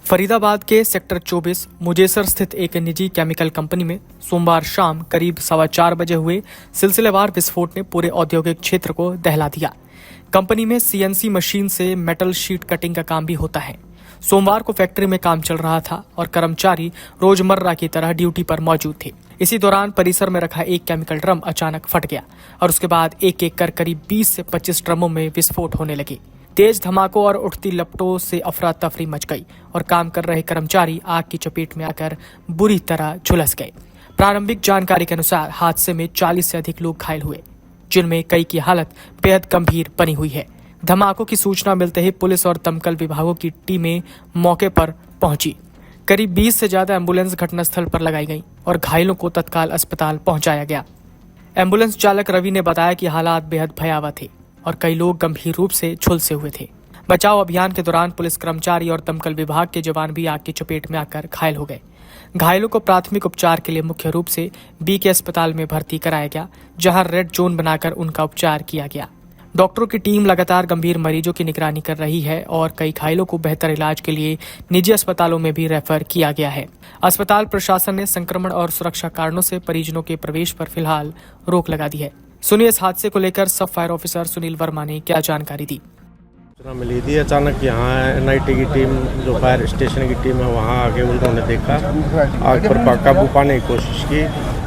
फरीदाबाद के सेक्टर 24 मुजेसर स्थित एक निजी केमिकल कंपनी में सोमवार शाम करीब 4:15 बजे हुए सिलसिलेवार विस्फोट ने पूरे औद्योगिक क्षेत्र को दहला दिया। कंपनी में सीएनसी मशीन से मेटल शीट कटिंग का काम भी होता है। सोमवार को फैक्ट्री में काम चल रहा था और कर्मचारी रोजमर्रा की तरह ड्यूटी पर मौजूद थे। इसी दौरान परिसर में रखा एक केमिकल ड्रम अचानक फट गया और उसके बाद एक एक कर करीब 20 से 25 ड्रमों में विस्फोट होने लगे। तेज धमाकों और उठती लपटों से अफरा तफरी मच गई और काम कर रहे कर्मचारी आग की चपेट में आकर बुरी तरह झुलस गए। प्रारंभिक जानकारी के अनुसार हादसे में 40 से अधिक लोग घायल हुए, जिनमें कई की हालत बेहद गंभीर बनी हुई है। धमाकों की सूचना मिलते ही पुलिस और दमकल विभागों की टीमें मौके पर पहुंची। करीब 20 से ज्यादा एम्बुलेंस घटनास्थल पर लगाई गई और घायलों को तत्काल अस्पताल पहुंचाया गया। एम्बुलेंस चालक रवि ने बताया कि हालात बेहद भयावह थे और कई लोग गंभीर रूप से झुलसे हुए थे। बचाव अभियान के दौरान पुलिस कर्मचारी और दमकल विभाग के जवान भी आग की चपेट में आकर घायल हो गए। घायलों को प्राथमिक उपचार के लिए मुख्य रूप से बीके अस्पताल में भर्ती कराया गया, जहां रेड जोन बनाकर उनका उपचार किया गया। डॉक्टरों की टीम लगातार गंभीर मरीजों की निगरानी कर रही है और कई घायलों को बेहतर इलाज के लिए निजी अस्पतालों में भी रेफर किया गया है। अस्पताल प्रशासन ने संक्रमण और सुरक्षा कारणों से परिजनों के प्रवेश पर फिलहाल रोक लगा दी है। सुनिए इस हादसे को लेकर सब फायर ऑफिसर सुनील वर्मा ने क्या जानकारी दी। सूचना मिली थी अचानक यहाँ एनआईटी की टीम, जो फायर स्टेशन की टीम है, वहाँ आके उन्होंने देखा, आग पर काबू पाने की कोशिश की,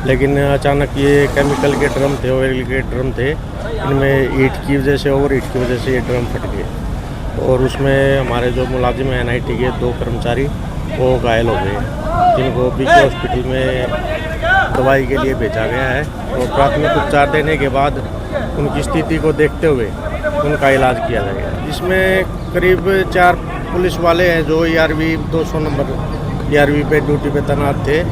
लेकिन अचानक ये केमिकल के ड्रम थे, ऑयल के ड्रम थे, इनमें हीट की वजह से, ओवर हीट की वजह से ये ड्रम फट गए और उसमें हमारे जो मुलाजिम हैं एनआईटी के 2 कर्मचारी वो घायल हो गए, जिनको बीके हॉस्पिटल में दवाई के लिए भेजा गया है और प्राथमिक उपचार देने के बाद उनकी स्थिति को देखते हुए उनका इलाज किया जाएगा। इसमें करीब 4 पुलिस वाले हैं जो ईआरवी 200 नंबर ईआरवी पे ड्यूटी पे तैनात थे,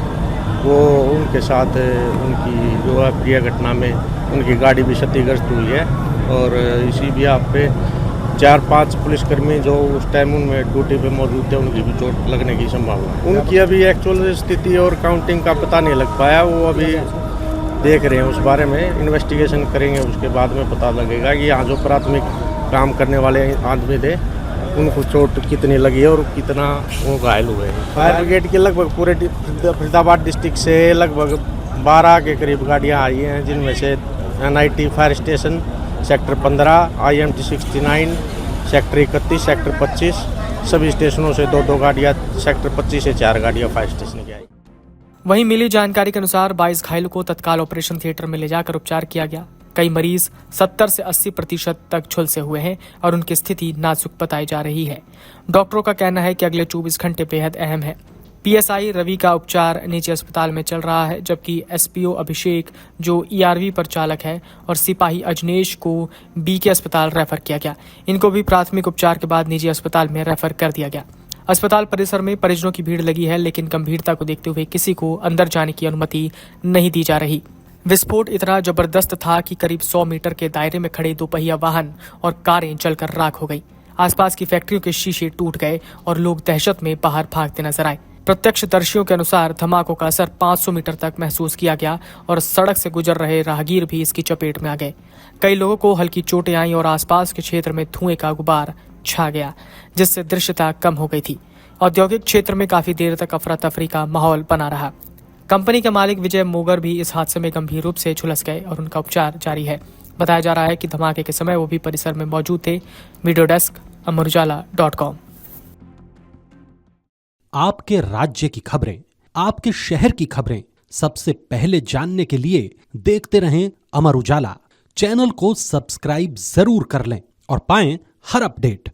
वो उनके साथ उनकी जो अप्रिय घटना में उनकी गाड़ी भी क्षतिग्रस्त हुई है और इसी भी आप पे 4-5 पुलिसकर्मी जो उस टाइम उनमें ड्यूटी पे मौजूद थे, उनकी भी चोट लगने की संभावना। उनकी अभी एक्चुअल स्थिति और काउंटिंग का पता नहीं लग पाया, वो अभी देख रहे हैं, उस बारे में इन्वेस्टिगेशन करेंगे, उसके बाद में पता लगेगा कि यहाँ जो प्राथमिक काम करने वाले आदमी थे उनको चोट कितनी लगी है और कितना वो घायल हुए हैं। फायर ब्रिगेड के लगभग पूरे फरीदाबाद डिस्ट्रिक्ट से लगभग 12 के करीब गाड़ियाँ आई हैं, जिनमें से NIT fire station sector 15, IMT 69, sector 31, sector 25, सभी स्टेशनों से 2-2 गाड़ियाँ, सेक्टर 25 से 4 गाड़ियाँ फायर स्टेशन की आई। वहीं मिली जानकारी के अनुसार 22 घायलों को तत्काल ऑपरेशन थिएटर में ले जाकर उपचार किया गया। कई मरीज 70 से 80% तक झुलसे हुए हैं और उनकी स्थिति नाजुक बताई जा रही है। डॉक्टरों का कहना है कि अगले 24 घंटे बेहद अहम है। पीएसआई रवि का उपचार निजी अस्पताल में चल रहा है, जबकि एसपीओ अभिषेक जो ईआरवी पर चालक है और सिपाही अजनेश को बीके अस्पताल रेफर किया गया। इनको भी प्राथमिक उपचार के बाद निजी अस्पताल में रेफर कर दिया गया। अस्पताल परिसर में परिजनों की भीड़ लगी है, लेकिन गंभीरता को देखते हुए किसी को अंदर जाने की अनुमति नहीं दी जा रही। विस्फोट इतना जबरदस्त था कि करीब 100 मीटर के दायरे में खड़े 2 पहिया वाहन और कारें जलकर राख हो गई। आसपास की फैक्ट्रियों के शीशे टूट गए और लोग दहशत में बाहर भागते नजर आए। प्रत्यक्षदर्शियों के अनुसार धमाकों का असर 500 मीटर तक महसूस किया गया और सड़क से गुजर रहे राहगीर भी इसकी चपेट में आ गए। कई लोगों को हल्की चोटें आईं और आसपास के क्षेत्र में धुएं का गुबार छा गया, जिससे दृश्यता कम हो गई थी। औद्योगिक क्षेत्र में काफी देर तक अफरा तफरी का माहौल बना रहा। कंपनी के मालिक विजय मोगर भी इस हादसे में गंभीर रूप से झुलस गए और उनका उपचार जारी है। बताया जा रहा है कि धमाके के समय वो भी परिसर में मौजूद थे। वीडियो डेस्क अमरउजाला.com। आपके राज्य की खबरें, आपके शहर की खबरें सबसे पहले जानने के लिए देखते रहें अमर उजाला। चैनल को सब्सक्राइब जरूर कर लें और पाएं हर अपडेट।